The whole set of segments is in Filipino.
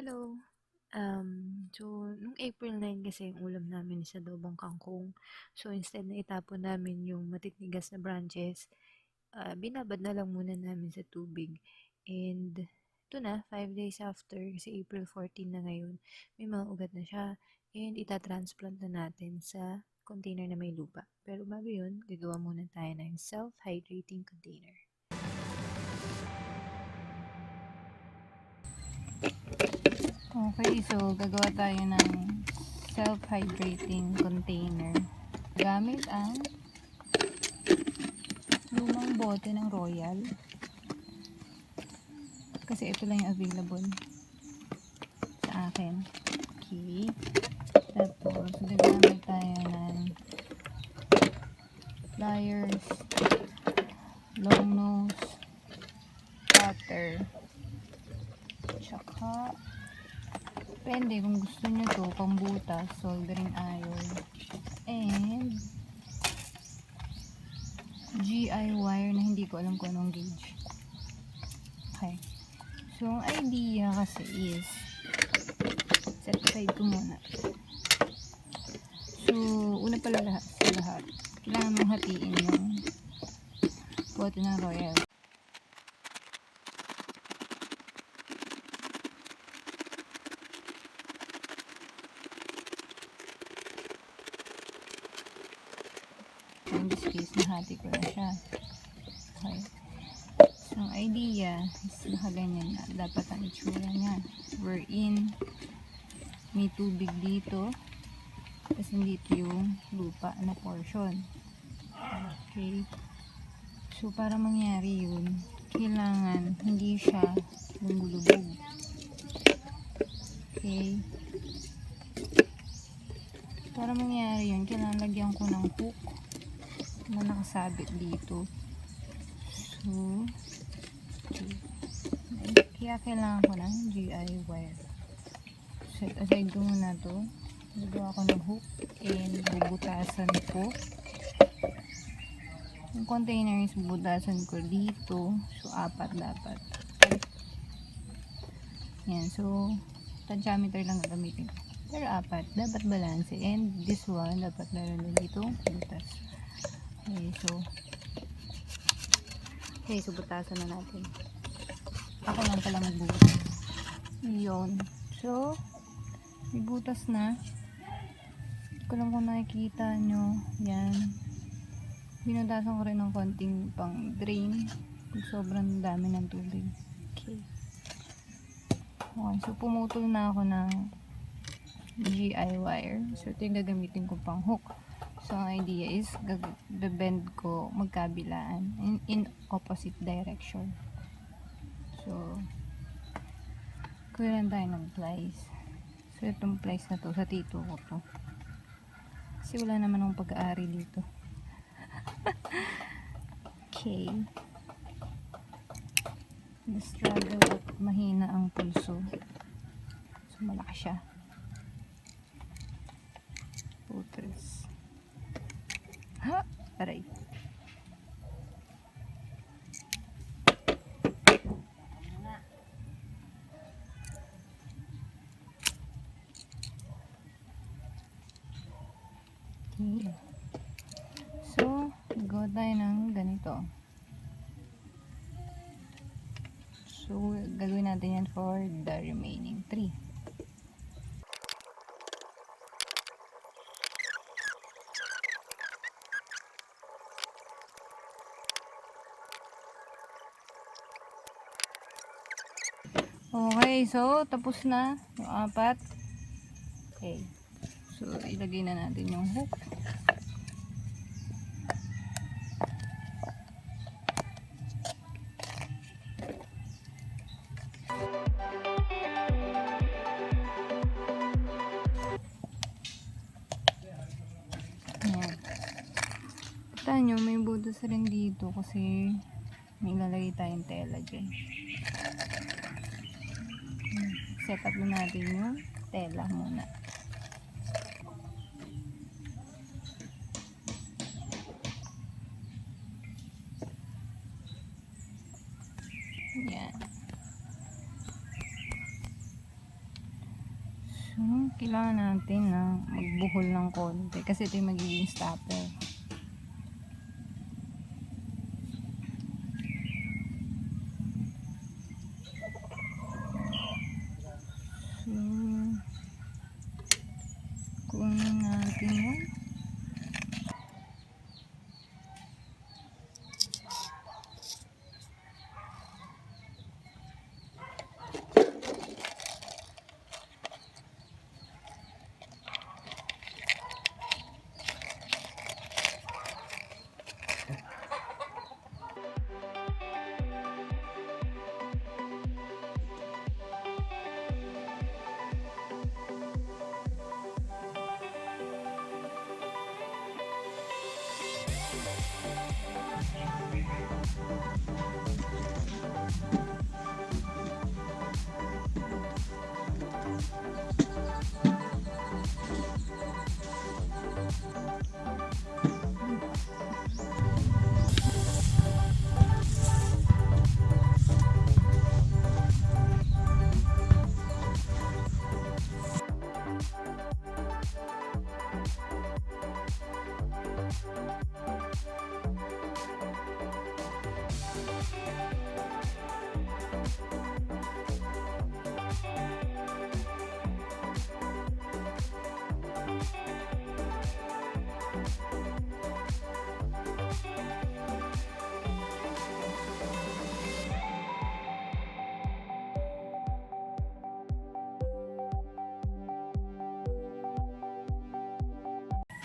Hello. Nung April 9 kasi yung ulam namin is adobong kangkong. So, instead na itapon namin yung matitigas na branches, binabad na lang muna namin sa tubig. And, ito na, 5 days after, kasi April 14 na ngayon, may mga ugat na siya. And, itatransplant na natin sa container na may lupa. Pero bago yun, gagawa muna tayo ng self-hydrating container. Okay, so gagawa tayo ng self-hydrating container. Gamit ang lumang bote ng Royal. Kasi ito lang yung available sa akin. Okay. Tapos, gagamit tayo ng pliers, long nose, cutter, tsaka depende kung gusto nyo to, pambutas, soldering iron, and GI wire na hindi ko alam kung anong gauge. Okay. So, ang idea kasi is, set aside ko muna. So, una pala sa lahat, kailangan mong hatiin yung bote ng Royal. In this case, nahati ko na siya. Okay. So, ang idea is nakaganyan na. Dapat ang itsura niya. Wherein, may tubig dito. Tapos dito yung lupa na portion. Okay. So, para mangyari yun, kailangan hindi siya lumulubog. Okay. Para mangyari yun, kailangan lagyan ko ng hook na nakasabit dito. So, okay. Kaya kailangan ko ng GI wire. Set aside ko muna to. Nagawa ko ng hook and bubutasan ko. Yung container is bubutasan ko dito. So, 4 dapat. Yan. So, tadyameter lang gagamitin ko. Pero 4. Dapat balance. And this one, dapat meron dito butas. Okay, so butasan na natin. Ako lang pala magbubutas. Yun. So, may butas na. Hindi ko lang kung nakikita nyo. Yan. Binutasan ko rin ng konting pang drain. Pag sobrang dami ng tubig. Okay. Okay, so pumutol na ako ng GI wire. So, ito yung gagamitin ko pang hook. So, ang idea is, bend ko magkabilaan in opposite direction. So, kuya lang tayo ng plies. So, itong plies na to, sa tito ko to. Kasi wala naman akong pag-aari dito. Okay. Na-struggle at mahina ang pulso. So, malaki siya. Puters. Ha! Aray. Okay. So, gawa tayo ng ganito. So, gagawin natin yan for the remaining 3. Okay, so tapos na yung 4. Okay. So, ilagay na natin yung hook. Ayan. Kita nyo, may butas rin dito kasi may ilalagay tayong tela dyan. Set up na natin yung tela muna. Yan. So, kailangan natin na magbuhol ng konti kasi ito yung magiging stopper. So, kunin natin yun.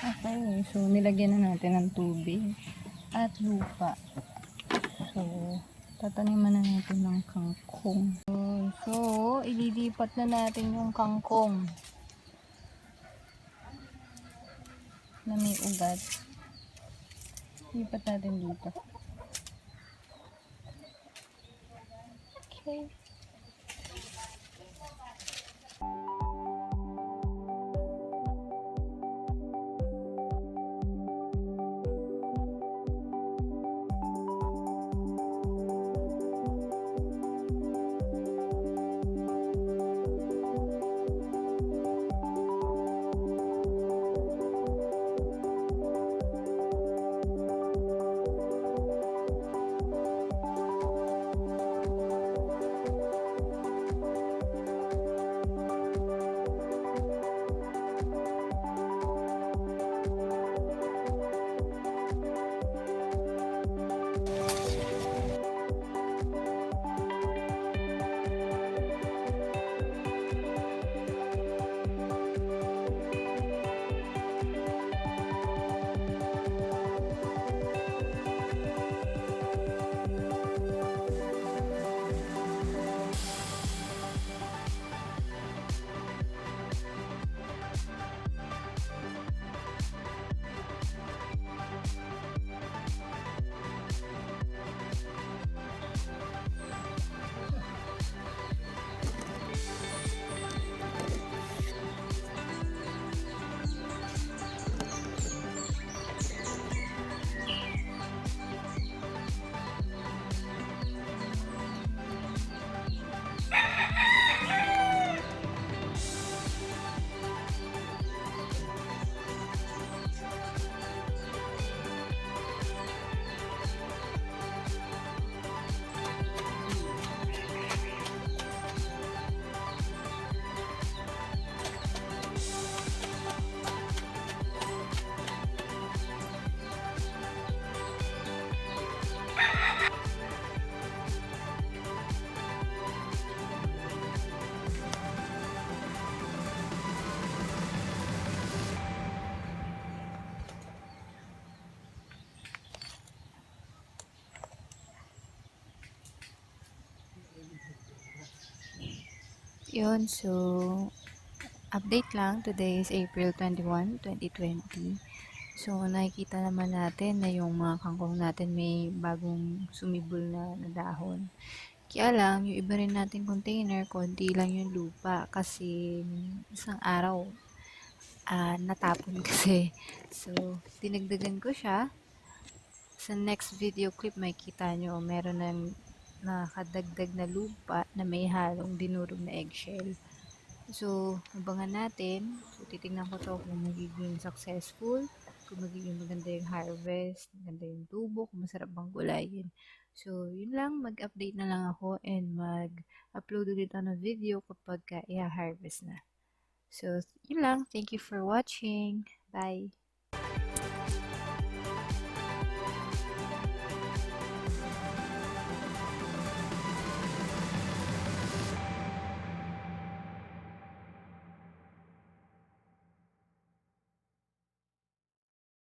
Okay, so nilagyan na natin ng tubig at lupa. So, tataniman na natin ng kangkong. So, ililipat na natin yung kangkong na may ugat. Lipat natin dito. Okay. Yun, so update lang. Today is April 21, 2020. So nakikita naman natin na yung mga kangkong natin may bagong sumibol na dahon. Kaya lang, yung iba rin nating container, konti lang yung lupa kasi isang araw natapon kasi. So, dinagdagan ko siya. Sa next video clip, makikita nyo, meron ng nakadagdag na lupa na may halong dinurog na eggshell. So, abangan natin. So, titingnan ko to kung magiging successful, kung magiging maganda yung harvest, maganda yung tubo, kung masarap bang gulayin. So, yun lang. Mag-update na lang ako and mag-upload ulit ako ng video kapag i-harvest na. So, yun lang. Thank you for watching. Bye!